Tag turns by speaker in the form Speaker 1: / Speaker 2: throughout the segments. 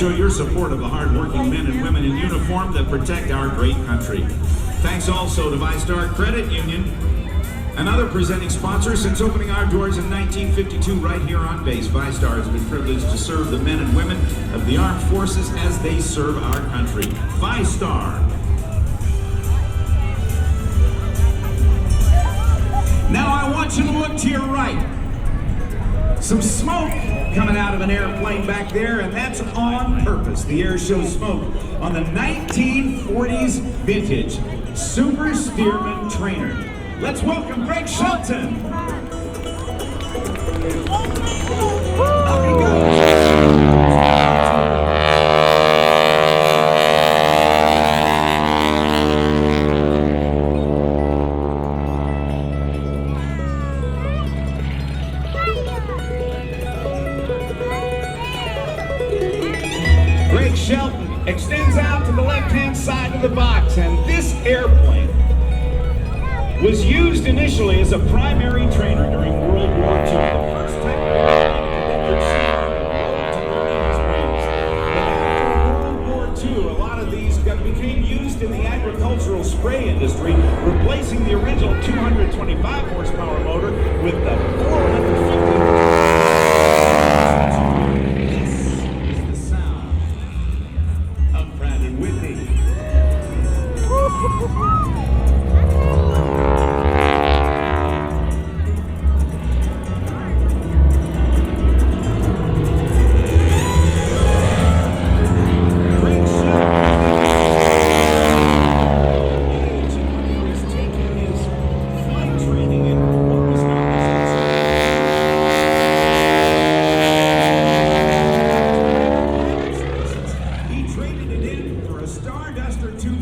Speaker 1: show your support of the hard-working men and women in uniform that protect our great country. Thanks also to ViStar Credit Union, another presenting sponsor since opening our doors in 1952 right here on base. ViStar has been privileged to serve the men and women of the armed forces as they serve our country. ViStar. Now I want you to look to your right. Some smoke coming out of an airplane back there, and that's on purpose. The air shows smoke on the 1940s vintage Super Stearman trainer. Let's welcome Greg Shelton. Up he goes. Greg Shelton extends out to the left-hand side of the box, and this airplane was used initially as a primary trainer during World War II. The first type of airplane that could see World War II, a lot of these became used in the agricultural spray industry, replacing the original 225 horsepower motor with the 450.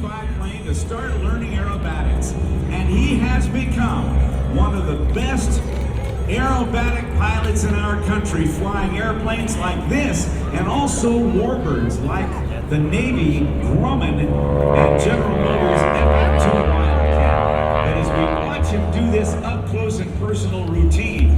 Speaker 1: Biplane to start learning aerobatics, and he has become one of the best aerobatic pilots in our country, flying airplanes like this and also warbirds like the Navy Grumman and General Motors F-2 Wildcat. And as we watch him do this up close and personal routine,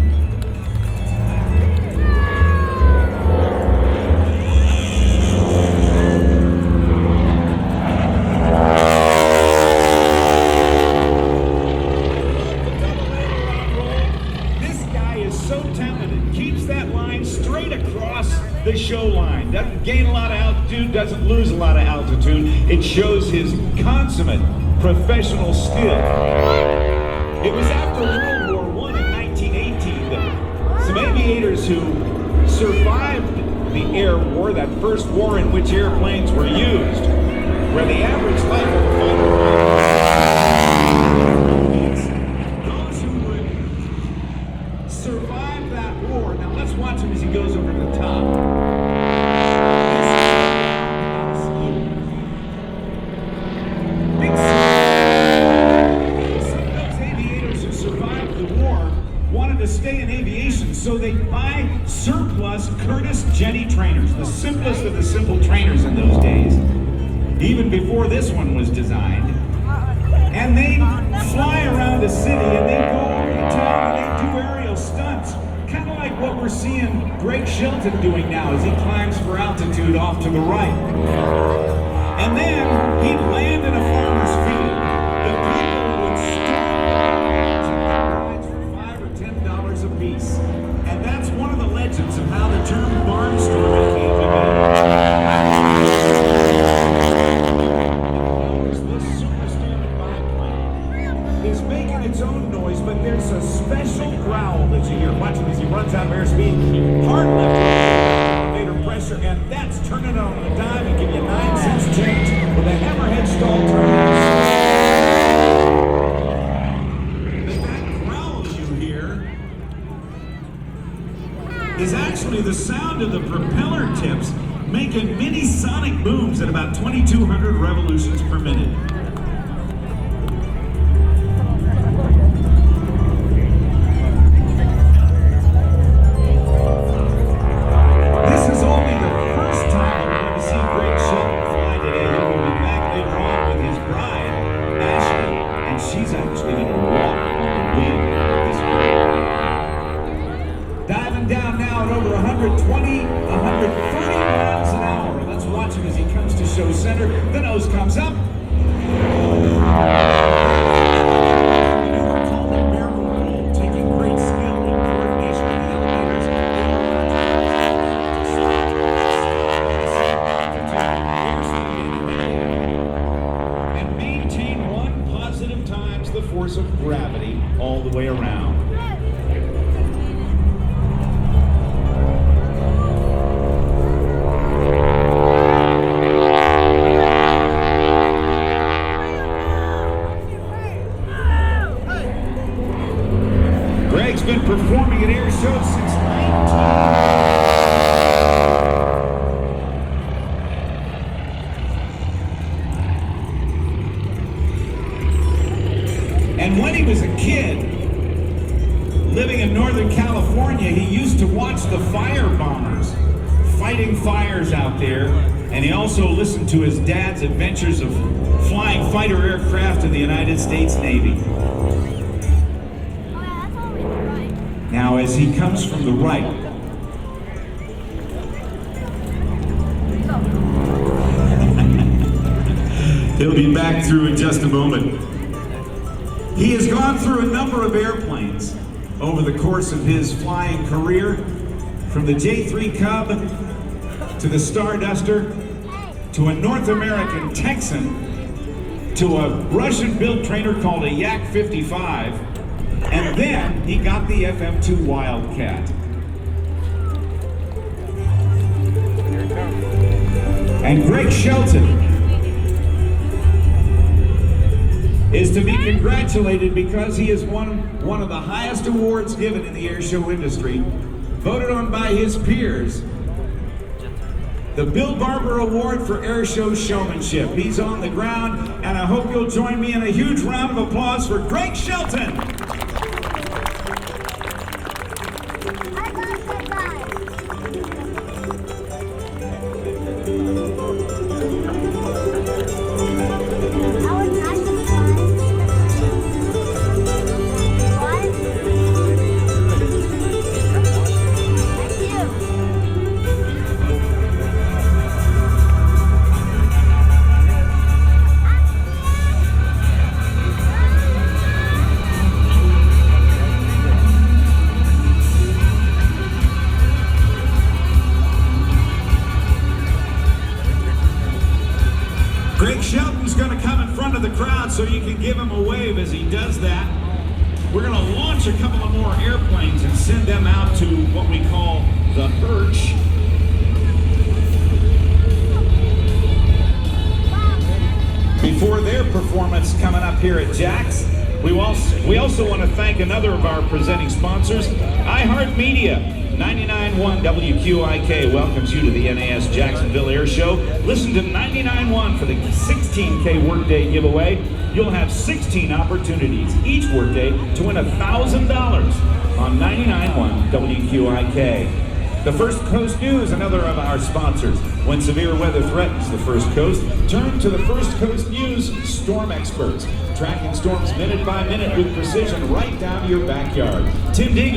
Speaker 1: straight across the show line. Doesn't gain a lot of altitude, doesn't lose a lot of altitude. It shows his consummate professional skill. It was after World War I in 1918 that some aviators who survived the air war, that first war in which airplanes were used, where the average life of a fighter survive that war. Now let's watch him as he goes over the top. Some of those aviators who survived the war wanted to stay in aviation, so they buy surplus Curtiss Jenny trainers, the simplest of the simple trainers in those days, even before this one was designed. And they fly around a city and they go over the top and they do aerial stunts, kind of like what we're seeing Greg Shelton doing now as he climbs for altitude off to the right. And then he'd land in a farmer's field. The people would stop for $5 or $10 a piece. And that's one of the legends of how the term barnstorming came to be. Is making its own noise, but there's a special growl that you hear. Watch him as he runs out of airspeed. Hard left elevator pressure, and that's turning it on a dime and give you 9 cents change with a hammerhead stall turn. That growl you hear is actually the sound of the propeller tips making mini sonic booms at about 2,200 revolutions per minute. She's actually going to walk on the wing this way. Diving down now at over 120, 130 miles an hour. Let's center, the nose comes up. Taking great skill and coordination of the elevators. And maintain 1 positive times the force of gravity all the way around. Greg's been performing at air shows since 19. And when he was a kid, living in Northern California, he used to watch the fire bombers fighting fires out there, and he also listened to his dad's adventures of flying fighter aircraft in the United States Navy. Now, as he comes from the right, he'll be back through in just a moment. He has gone through a number of airplanes over the course of his flying career, from the J3 Cub to the Starduster to a North American Texan to a Russian-built trainer called a Yak 55. And then he got the FM2 Wildcat. And Greg Shelton is to be congratulated because he has won one of the highest awards given in the airshow industry, voted on by his peers, the Bill Barber Award for Airshow Showmanship. He's on the ground, and I hope you'll join me in a huge round of applause for Greg Shelton. Greg Shelton's going to come in front of the crowd so you can give him a wave as he does that. We're going to launch a couple of more airplanes and send them out to what we call the perch. Before their performance coming up here at Jack's, we also want to thank another of our presenting sponsors, iHeartMedia. 99.1 WQIK welcomes you to the NAS Jacksonville Air Show. Listen to 99.1 for the 16K Workday giveaway. You'll have 16 opportunities each workday to win $1,000 on 99.1 WQIK. The First Coast News, another of our sponsors. When severe weather threatens the First Coast, turn to the First Coast News storm experts, tracking storms minute by minute with precision right down to your backyard. Tim Deegan.